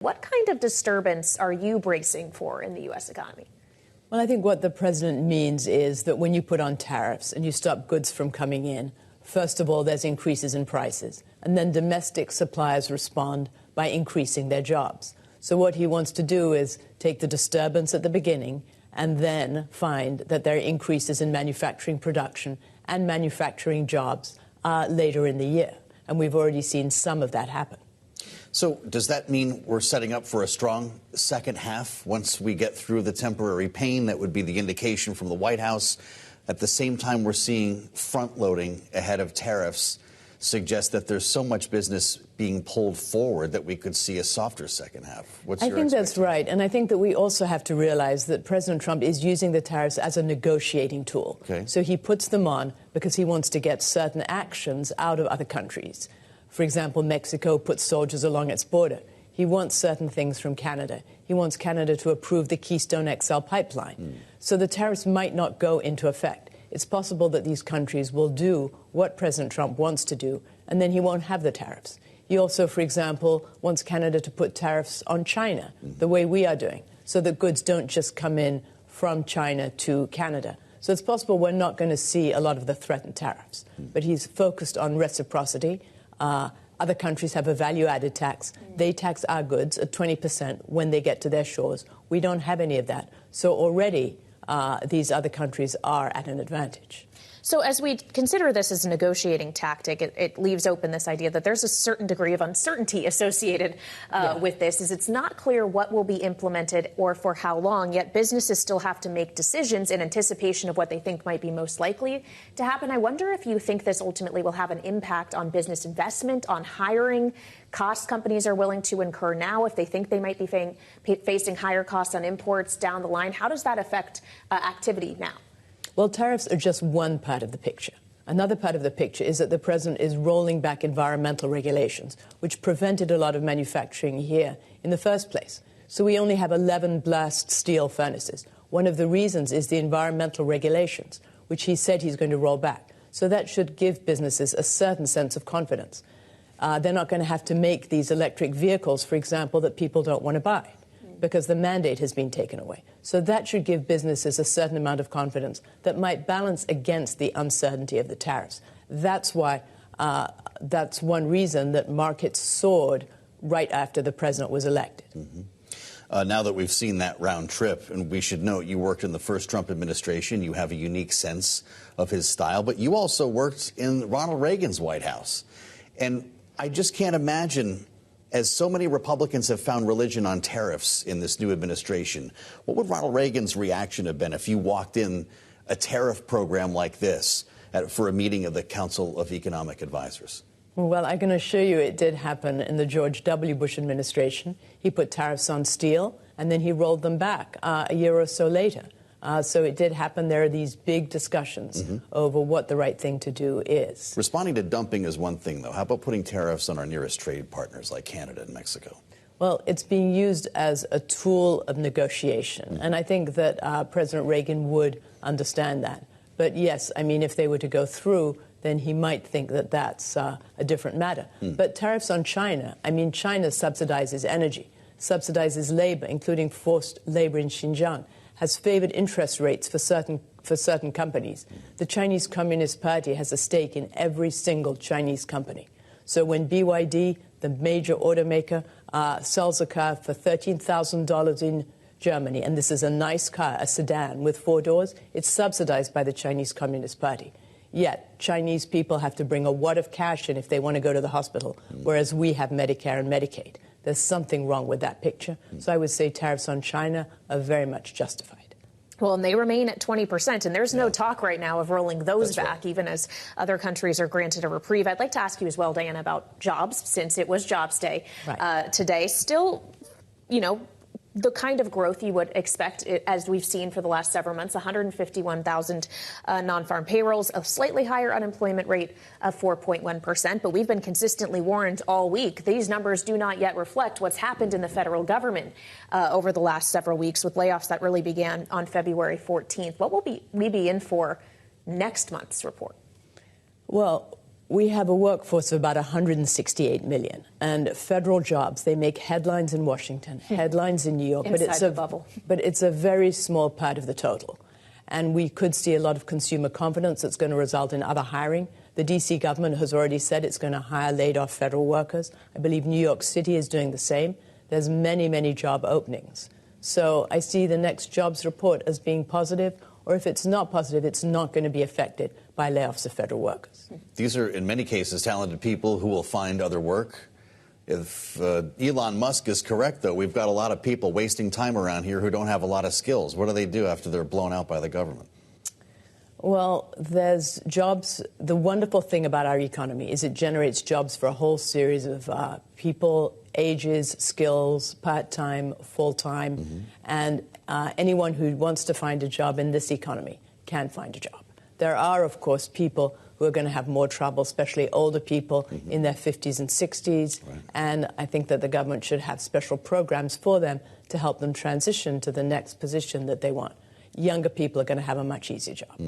What kind of disturbance are you bracing for in the U.S. economy? Well, I think what the president means is that when you put on tariffs and you stop goods from coming in, first of all, there's increases in prices, and then domestic suppliers respond by increasing their jobs. So what he wants to do is take the disturbance at the beginning and then find that there are increases in manufacturing production and manufacturing jobs later in the year. And we've already seen some of that happen. So does that mean we're setting up for a strong second half once we get through the temporary pain? That would be the indication from the White House. At the same time, we're seeing front loading ahead of tariffs suggest that there's so much business being pulled forward that we could see a softer second half. What's your think that's right. And I think that we also have to realize that President Trump is using the tariffs as a negotiating tool. Okay. So he puts them on because he wants to get certain actions out of other countries. For example, Mexico puts soldiers along its border. He wants certain things from Canada. He wants Canada to approve the Keystone XL pipeline. So the tariffs might not go into effect. It's possible that these countries will do what President Trump wants to do, and then he won't have the tariffs. He also, for example, wants Canada to put tariffs on China, the way we are doing, so that goods don't just come in from China to Canada. So it's possible we're not going to see a lot of the threatened tariffs. But he's focused on reciprocity. Other countries have a value-added tax. They tax our goods at 20% when they get to their shores. We don't have any of that. So already these other countries are at an advantage. So as we consider this as a negotiating tactic, it leaves open this idea that there's a certain degree of uncertainty associated with this, as it's not clear what will be implemented or for how long, yet businesses still have to make decisions in anticipation of what they think might be most likely to happen. I wonder if you think this ultimately will have an impact on business investment, on hiring, costs companies are willing to incur now if they think they might be facing higher costs on imports down the line. How does that affect activity now? Well, tariffs are just one part of the picture. Another part of the picture is that the president is rolling back environmental regulations, which prevented a lot of manufacturing here in the first place. So we only have 11 blast steel furnaces. One of the reasons is the environmental regulations, which he said he's going to roll back. So that should give businesses a certain sense of confidence. They're not going to have to make these electric vehicles, for example, that people don't want to buy, because the mandate has been taken away. So that should give businesses a certain amount of confidence that might balance against the uncertainty of the tariffs. That's why, that's one reason that markets soared right after the president was elected. Now that we've seen that round trip, and we should note you worked in the first Trump administration, you have a unique sense of his style, but you also worked in Ronald Reagan's White House. And I just can't imagine, as so many Republicans have found religion on tariffs in this new administration, what would Ronald Reagan's reaction have been if you walked in a tariff program like this for a meeting of the Council of Economic Advisors? Well, I can assure you it did happen in the George W. Bush administration. He put tariffs on steel, and then he rolled them back a year or so later. So it did happen. There are these big discussions over what the right thing to do is. Responding to dumping is one thing, though. How about putting tariffs on our nearest trade partners like Canada and Mexico? Well, it's being used as a tool of negotiation. And I think that President Reagan would understand that. But yes, I mean, if they were to go through, then he might think that that's a different matter. But tariffs on China, I mean, China subsidizes energy, subsidizes labor, including forced labor in Xinjiang, has favored interest rates for certain companies. The Chinese Communist Party has a stake in every single Chinese company. So when BYD, the major automaker, sells a car for $13,000 in Germany, and this is a nice car, a sedan with 4 doors, it's subsidized by the Chinese Communist Party. Yet Chinese people have to bring a wad of cash in if they want to go to the hospital, whereas we have Medicare and Medicaid. There's something wrong with that picture. So I would say tariffs on China are very much justified. Well, and they remain at 20%, and there's no talk right now of rolling those back, right, even as other countries are granted a reprieve. I'd like to ask you as well, Diana, about jobs, since it was Jobs Day today. Still, you know, the kind of growth you would expect, as we've seen for the last several months, 151,000 non-farm payrolls, a slightly higher unemployment rate of 4.1%. But we've been consistently warned all week these numbers do not yet reflect what's happened in the federal government over the last several weeks, with layoffs that really began on February 14th. What will we be in for next month's report? Well, We have a workforce of about 168 million. And federal jobs, they make headlines in Washington, headlines in New York. Inside the bubble. But it's a very small part of the total. And we could see a lot of consumer confidence that's going to result in other hiring. The D.C. government has already said it's going to hire laid-off federal workers. I believe New York City is doing the same. There's many, many job openings. So I see the next jobs report as being positive, or if it's not positive, it's not going to be affected by layoffs of federal workers. These are, in many cases, talented people who will find other work. If Elon Musk is correct, though, we've got a lot of people wasting time around here who don't have a lot of skills. What do they do after they're blown out by the government? Well, there's jobs. The wonderful thing about our economy is it generates jobs for a whole series of people, ages, skills, part-time, full-time, and anyone who wants to find a job in this economy can find a job. There are, of course, people who are going to have more trouble, especially older people in their 50s and 60s, and I think that the government should have special programs for them to help them transition to the next position that they want. Younger people are going to have a much easier job.